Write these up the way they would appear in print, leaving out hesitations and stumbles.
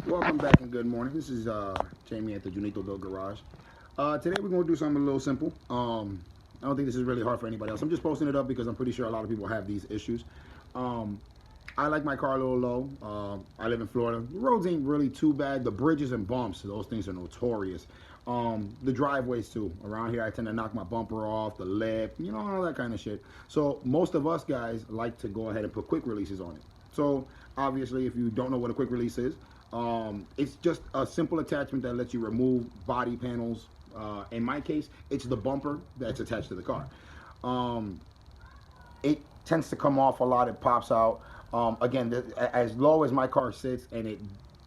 Welcome back and good morning. This is Jamie at the Junito Bill Garage. Today we're going to do something a little simple. I don't think this is really hard for anybody else. I'm just posting it up because I'm pretty sure a lot of people have these issues. I like my car a little low. I live in Florida. The roads ain't really too bad. The bridges and bumps, those things are notorious. The driveways too. Around here I tend to knock my bumper off, the lip, you know, all that kind of shit. So most of us guys like to go ahead and put quick releases on it. So obviously if you don't know what a quick release is, it's just a simple attachment that lets you remove body panels. In my case, it's the bumper that's attached to the car. It tends to come off a lot. It pops out. Again, as low as my car sits, and it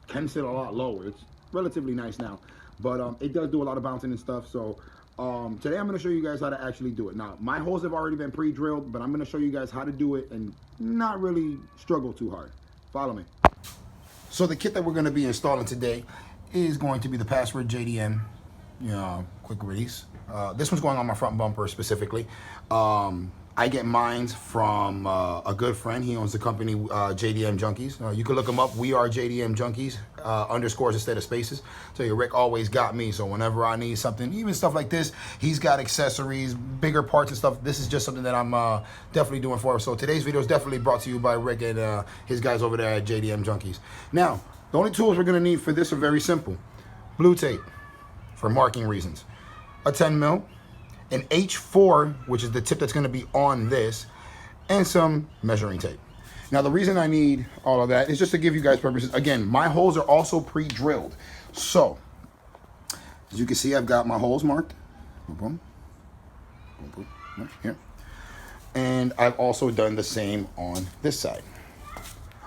can sit a lot lower. It's relatively nice now, but it does do a lot of bouncing and stuff. So today I'm going to show you guys how to actually do it. Now, my holes have already been pre-drilled, but I'm going to show you guys how to do it and not really struggle too hard. Follow me. So the kit that we're going to be installing today is going to be the Password JDM, quick release. This one's going on my front bumper specifically. I get mines from a good friend. He owns the company JDM Junkies. You can look him up. We are JDM Junkies, underscores instead of spaces. So your Rick always got me. So whenever I need something, even stuff like this, he's got accessories, bigger parts and stuff. This is just something that I'm definitely doing for him. So today's video is definitely brought to you by Rick and his guys over there at JDM Junkies. Now, the only tools we're gonna need for this are very simple. Blue tape for marking reasons, a 10 mil, an H4, which is the tip that's going to be on this, and some measuring tape. Now, the reason I need all of that is just to give you guys purposes. Again, my holes are also pre-drilled. So, as you can see, I've got my holes marked. Boom, boom, boom, boom, right here. And I've also done the same on this side.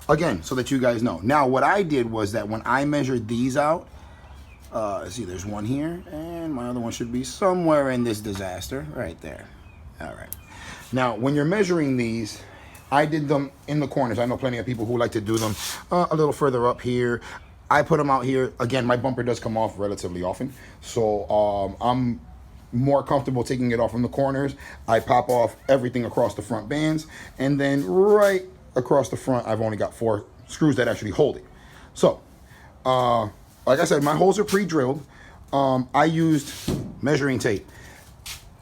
Again, so that you guys know. Now, what I did was that when I measured these out, see, there's one here, and my other one should be somewhere in this disaster, right there. All right. Now, when you're measuring these, I did them in the corners. I know plenty of people who like to do them a little further up here. I put them out here. Again, my bumper does come off relatively often, so I'm more comfortable taking it off from the corners. I pop off everything across the front bands, and then right across the front, I've only got 4 screws that actually hold it. So, like I said, my holes are pre-drilled. I used measuring tape.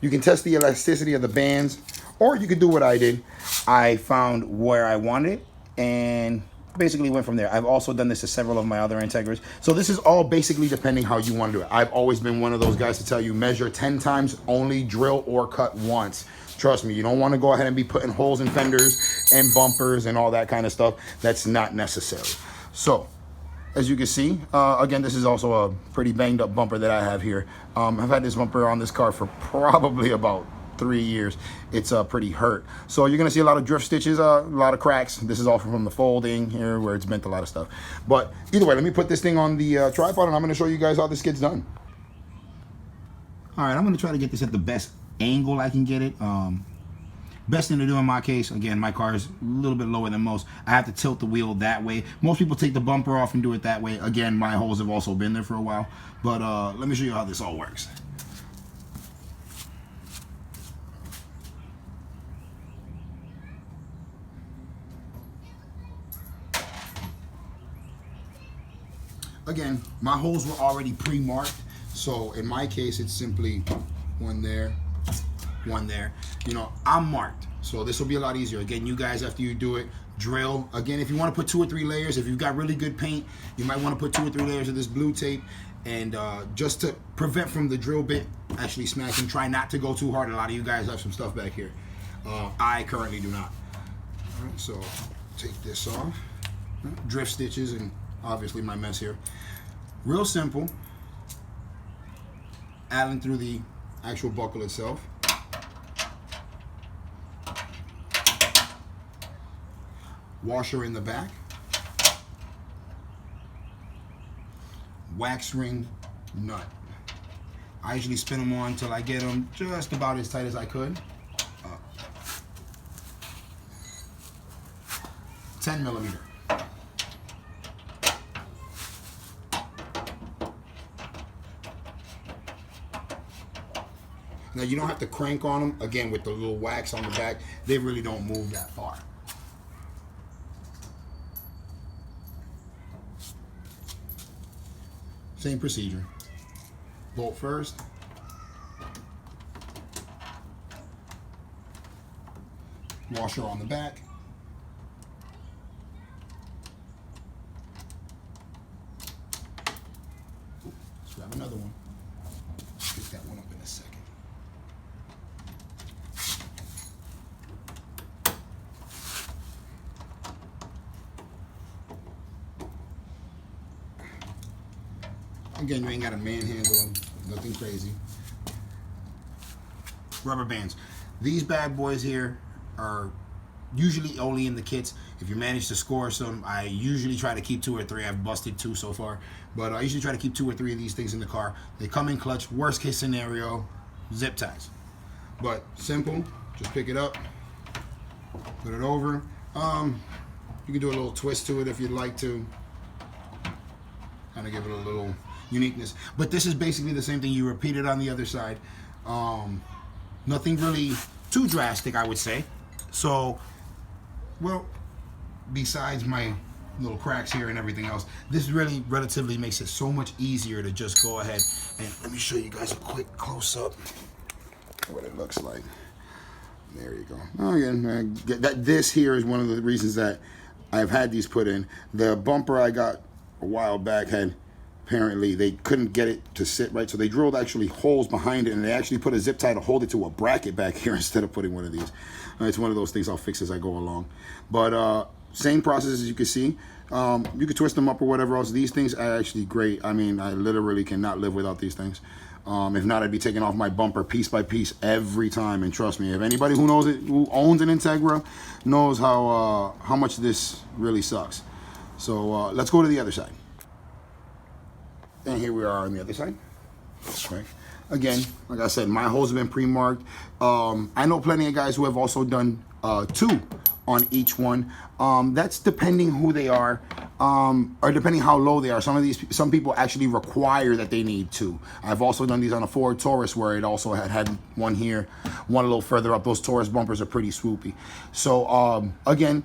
You can test the elasticity of the bands, or you could do what I did. I found where I wanted it and basically went from there. I've also done this to several of my other integras. So this is all basically depending how you want to do it. I've always been one of those guys to tell you measure 10 times, only drill or cut once. Trust me, you don't want to go ahead and be putting holes in fenders and bumpers and all that kind of stuff. That's not necessary. So, as you can see, again, this is also a pretty banged up bumper that I have here. I've had this bumper on this car for probably about 3 years. It's pretty hurt. So you're gonna see a lot of drift stitches, a lot of cracks. This is all from the folding here where it's bent a lot of stuff. But either way, let me put this thing on the tripod and I'm gonna show you guys how this gets done. All right, I'm gonna try to get this at the best angle I can get it. Best thing to do in my case, again, my car is a little bit lower than most. I have to tilt the wheel that way. Most people take the bumper off and do it that way. Again, my holes have also been there for a while. But let me show you how this all works. Again, my holes were already pre-marked. So in my case, it's simply one there, one there. You know, I'm marked, so this will be a lot easier. Again, you guys, after you do it, drill. Again, if you want to put 2 or 3 layers, if you've got really good paint, you might want to put 2 or 3 layers of this blue tape, and just to prevent from the drill bit actually smashing, try not to go too hard. A lot of you guys have some stuff back here. I currently do not. All right, so take this off. Drift stitches and obviously my mess here. Real simple. Allen through the actual buckle itself. Washer in the back, wax ring nut. I usually spin them on until I get them just about as tight as I could. 10 millimeter. Now you don't have to crank on them. Again, with the little wax on the back, they really don't move that far. Same procedure. Bolt first. Washer on the back. Let's grab another one. Pick that one up in a second. Again, you ain't got to manhandle them, nothing crazy. Rubber bands. These bad boys here are usually only in the kits. If you manage to score some, I usually try to keep 2 or 3. I've busted 2 so far, but I usually try to keep 2 or 3 of these things in the car. They come in clutch. Worst case scenario, zip ties. But simple, just pick it up, put it over. You can do a little twist to it if you'd like to, kind of give it a little uniqueness. But this is basically the same thing. You repeat it on the other side. Nothing really too drastic, I would say. So, well, besides my little cracks here and everything else, this really relatively makes it so much easier to just go ahead and let me show you guys a quick close-up what it looks like. There you go. Oh, yeah, this here is one of the reasons that I've had these put in. The bumper I got a while back had, apparently they couldn't get it to sit right, so they drilled actually holes behind it, and they actually put a zip tie to hold it to a bracket back here instead of putting one of these. It's one of those things I'll fix as I go along. But same process as you can see. You can twist them up or whatever else. These things are actually great. I mean, I literally cannot live without these things. If not, I'd be taking off my bumper piece by piece every time. And trust me, if anybody who knows it, who owns an Integra, knows how much this really sucks. So let's go to the other side. And here we are on the other side. Okay. Again, like I said, my holes have been pre-marked. I know plenty of guys who have also done 2 on each one. That's depending who they are, or depending how low they are. Some people actually require that they need 2. I've also done these on a Ford Taurus where it also had one here, one a little further up. Those Taurus bumpers are pretty swoopy. So again,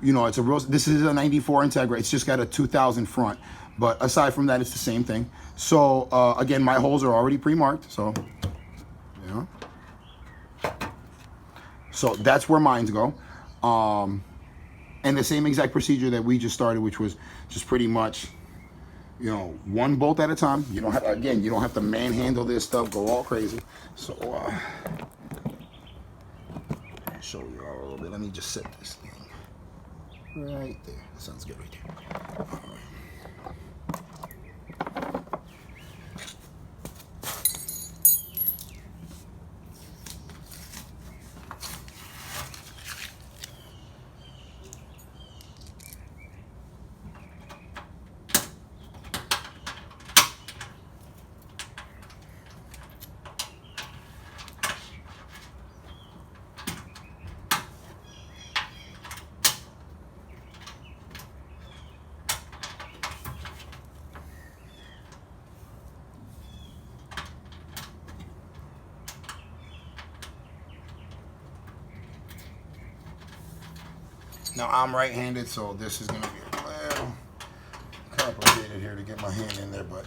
you know, this is a 94 Integra. It's just got a 2000 front. But aside from that, it's the same thing. So again, my holes are already pre-marked. So, you know. So that's where mines go. And the same exact procedure that we just started, which was just pretty much, you know, 1 bolt at a time. You don't have, again, you don't have to manhandle this stuff, go all crazy. So I'll show you all a little bit. Let me just set this thing right there. That sounds good right there. All right. Now I'm right-handed, so this is going to be a little complicated here to get my hand in there, but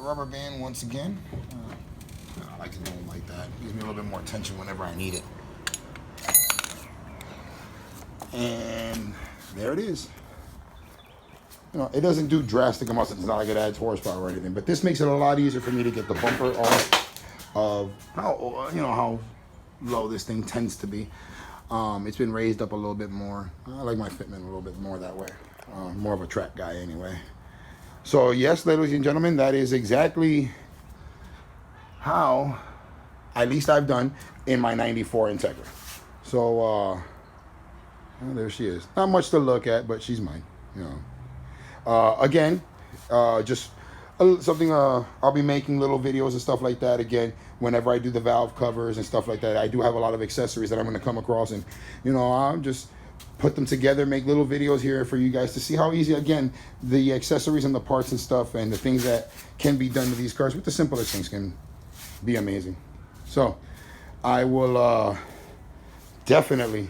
rubber band once again. I like to do them like that. Gives me a little bit more tension whenever I need it. And there it is. you know, it doesn't do drastic amounts. It's not like it adds horsepower or anything, but this makes it a lot easier for me to get the bumper off of how, you know, how low this thing tends to be. It's been raised up a little bit more. I like my fitment a little bit more that way. More of a track guy anyway. So yes, ladies and gentlemen, that is exactly how at least I've done in my 94 Integra. So well, there she is. Not much to look at, but she's mine, you know. Again, just something I'll be making little videos and stuff like that again whenever I do the valve covers and stuff like that. I do have a lot of accessories that I'm going to come across, and you know, I'm just put them together, make little videos here for you guys to see how easy, again, the accessories and the parts and stuff and the things that can be done to these cars with the simplest things can be amazing. So I will definitely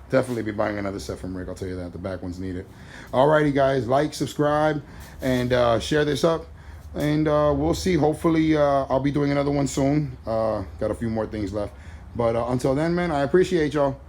be buying another set from Rick. I'll tell you that. The back ones need it. Alrighty, guys, like, subscribe, and share this up, and we'll see. Hopefully I'll be doing another one soon. Got a few more things left, but until then, man, I appreciate y'all.